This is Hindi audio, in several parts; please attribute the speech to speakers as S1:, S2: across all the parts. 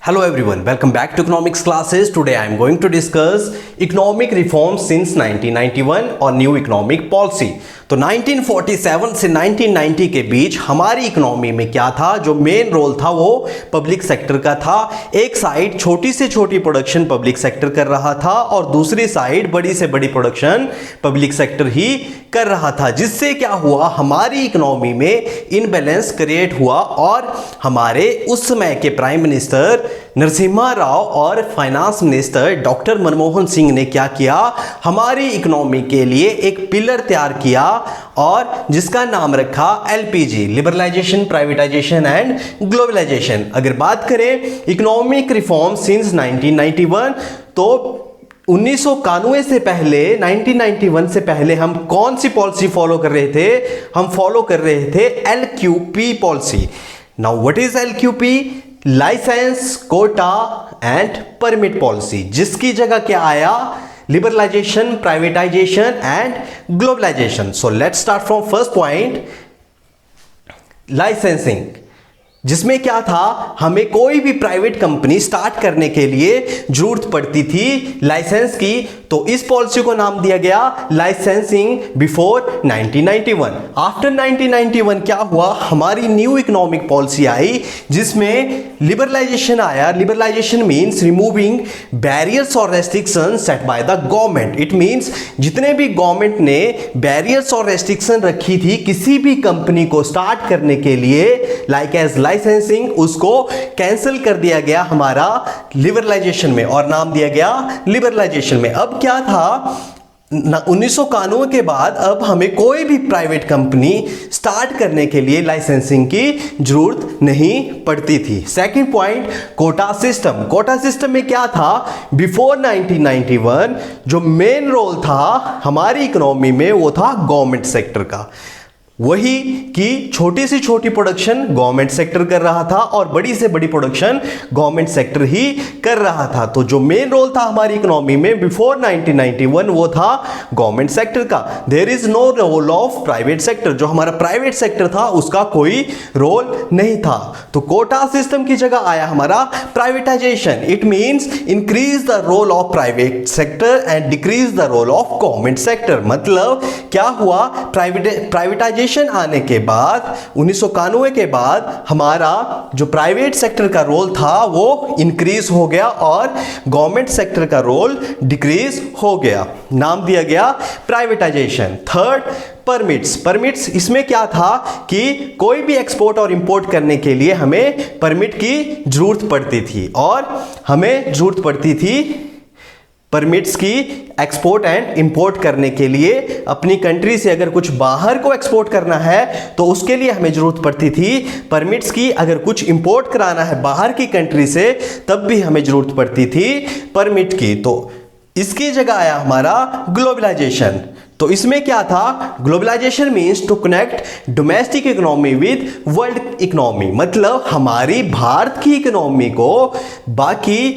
S1: Hello everyone, welcome back to economics classes. Today I am going to discuss economic reforms since 1991 और न्यू इकोनॉमिक पॉलिसी। तो 1947 से 1990 के बीच हमारी इकोनॉमी में क्या था, जो मेन रोल था वो पब्लिक सेक्टर का था। एक साइड छोटी से छोटी प्रोडक्शन पब्लिक सेक्टर कर रहा था और दूसरी साइड बड़ी से बड़ी प्रोडक्शन पब्लिक सेक्टर ही कर रहा था, जिससे क्या हुआ, हमारी इकोनॉमी में इनबैलेंस क्रिएट हुआ और हमारे उस समय के प्राइम मिनिस्टर नरसिम्हा राव और finance minister doctor Manmohan Singh ने क्या किया, हमारी इकोनॉमी के लिए एक पिलर तैयार किया और जिसका नाम रखा LPG, liberalisation, privatisation and globalisation. अगर बात करें इकोनॉमिक रिफॉर्म सिंस 1991, तो 1991 से पहले, 1991 से पहले हम कौन सी पॉलिसी फॉलो कर रहे थे? हम फॉलो कर रहे थे LQP policy. Now what is LQP? License, quota and permit policy, जिसकी जगह क्या आया, liberalization, privatisation and globalization. So let's start from first point, licensing, जिसमें क्या था, हमें कोई भी प्राइवेट कंपनी स्टार्ट करने के लिए जरूरत पड़ती थी लाइसेंस की। तो इस पॉलिसी को नाम दिया गया लाइसेंसिंग बिफोर 1991। आफ्टर 1991 क्या हुआ, हमारी न्यू इकोनॉमिक पॉलिसी आई जिसमें लिबरलाइजेशन आया। लिबरलाइजेशन मीन्स रिमूविंग बैरियर्स और restriction set by the government. It means जितने भी गवर्नमेंट ने बैरियर्स और रेस्ट्रिक्शन रखी थी किसी भी कंपनी को स्टार्ट करने के लिए, लाइक एज लाइसेंसिंग, उसको कैंसिल कर दिया गया हमारा लिबरलाइजेशन में और नाम दिया गया लिबरलाइजेशन में। अब क्या था, 1991 के बाद अब हमें कोई भी प्राइवेट कंपनी स्टार्ट करने के लिए लाइसेंसिंग की जरूरत नहीं पड़ती थी। Second point, quota system. Quota system में क्या था, बिफोर 1991 जो मेन रोल था हमारी इकोनॉमी में वो था गवर्नमेंट सेक्टर का। वही कि छोटी से छोटी प्रोडक्शन गवर्नमेंट सेक्टर कर रहा था और बड़ी से बड़ी प्रोडक्शन गवर्नमेंट सेक्टर ही कर रहा था। तो जो मेन रोल था हमारी इकोनॉमी में बिफोर 1991 वो था गवर्नमेंट सेक्टर का। There is no role of private sector, जो हमारा प्राइवेट सेक्टर था उसका कोई रोल नहीं था। तो कोटा सिस्टम की जगह आया हमारा privatisation. It means increase the role of private sector and decrease the role of government sector. मतलब क्या हुआ, प्राइवेटाइजेशन आने के बाद 1991 के बाद हमारा जो प्राइवेट सेक्टर का रोल था वो इंक्रीज हो गया और गवर्नमेंट सेक्टर का रोल डिक्रीज हो गया, नाम दिया गया प्राइवेटाइजेशन। Third, permits. परमिट्स, इसमें क्या था कि कोई भी एक्सपोर्ट और इंपोर्ट करने के लिए हमें परमिट की जरूरत पड़ती थी और हमें जरूरत पड़ती थी परमिट्स की एक्सपोर्ट एंड इंपोर्ट करने के लिए। अपनी कंट्री से अगर कुछ बाहर को एक्सपोर्ट करना है तो उसके लिए हमें जरूरत पड़ती थी परमिट्स की। अगर कुछ इंपोर्ट कराना है बाहर की कंट्री से तब भी हमें जरूरत पड़ती थी परमिट की। तो इसकी जगह आया हमारा ग्लोबलाइजेशन। तो इसमें क्या था, globalisation means to connect domestic economy with world economy. मतलब हमारी भारत की इकोनॉमी को बाकी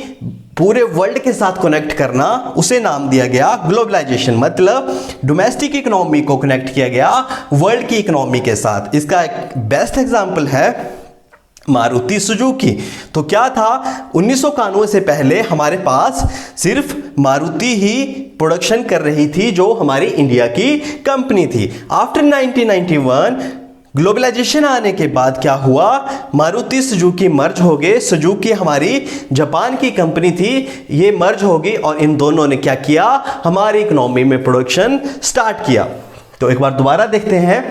S1: पूरे वर्ल्ड के साथ कनेक्ट करना, उसे नाम दिया गया ग्लोबलाइजेशन। मतलब डोमेस्टिक इकोनॉमी को कनेक्ट किया गया वर्ल्ड की इकोनॉमी के साथ। इसका एक बेस्ट एग्जांपल है मारुति सुजुकी। तो क्या था, 1991 से पहले हमारे पास सिर्फ मारुति ही प्रोडक्शन कर रही थी जो हमारी इंडिया की कंपनी थी। आफ्टर 1991 ग्लोबलाइजेशन आने के बाद क्या हुआ, मारुति सुजुकी मर्ज हो गए। सुजुकी हमारी जापान की कंपनी थी, ये मर्ज हो गई और इन दोनों ने क्या किया, हमारी इकोनॉमी में प्रोडक्शन स्टार्ट किया। तो एक बार दोबारा देखते हैं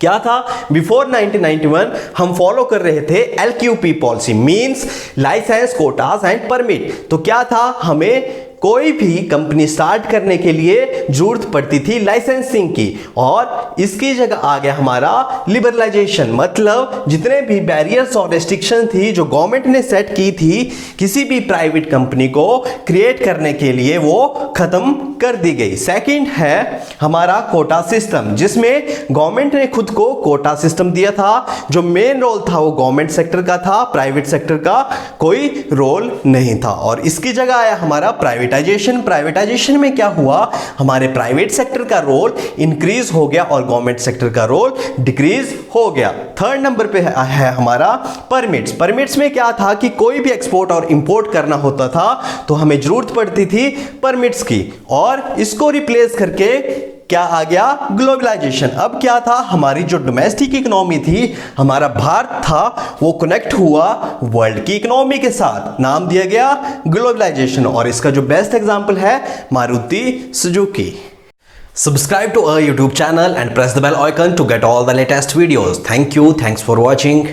S1: क्या था, बिफोर 1991 हम फॉलो कर रहे थे LQP policy, means license, quotas and permit. तो क्या था, हमें कोई भी कंपनी स्टार्ट करने के लिए जरूरत पड़ती थी लाइसेंसिंग की और इसकी जगह आ गया हमारा लिबरलाइजेशन। मतलब जितने भी बैरियर्स और रेस्ट्रिक्शन थी जो गवर्नमेंट ने सेट की थी किसी भी प्राइवेट कंपनी को क्रिएट करने के लिए, वो खत्म कर दी गई। सेकंड है हमारा कोटा सिस्टम, जिसमें गवर्नमेंट ने खुद को कोटा सिस्टम दिया था। जो मेन रोल था वो गवर्नमेंट सेक्टर का था, प्राइवेट सेक्टर का कोई रोल नहीं था। और इसकी जगह आया हमारा प्राइवेट प्राइवेटाइजेशन में क्या हुआ, हमारे प्राइवेट सेक्टर का रोल इंक्रीज हो गया और गवर्नमेंट सेक्टर का रोल डिक्रीज हो गया। थर्ड नंबर पे है हमारा परमिट्स में क्या था कि कोई भी एक्सपोर्ट और इंपोर्ट करना होता था तो हमें जरूरत पड़ती थी परमिट्स की, और इसको रिप्लेस करके क्या आ गया, ग्लोबलाइजेशन। अब क्या था, हमारी जो डोमेस्टिक इकोनॉमी थी, हमारा भारत था, वो कनेक्ट हुआ वर्ल्ड की इकोनॉमी के साथ, नाम दिया गया ग्लोबलाइजेशन। और इसका जो बेस्ट एग्जांपल है Maruti Suzuki. Subscribe to our YouTube channel and press the bell icon to get all the latest videos. Thank you. Thanks for watching.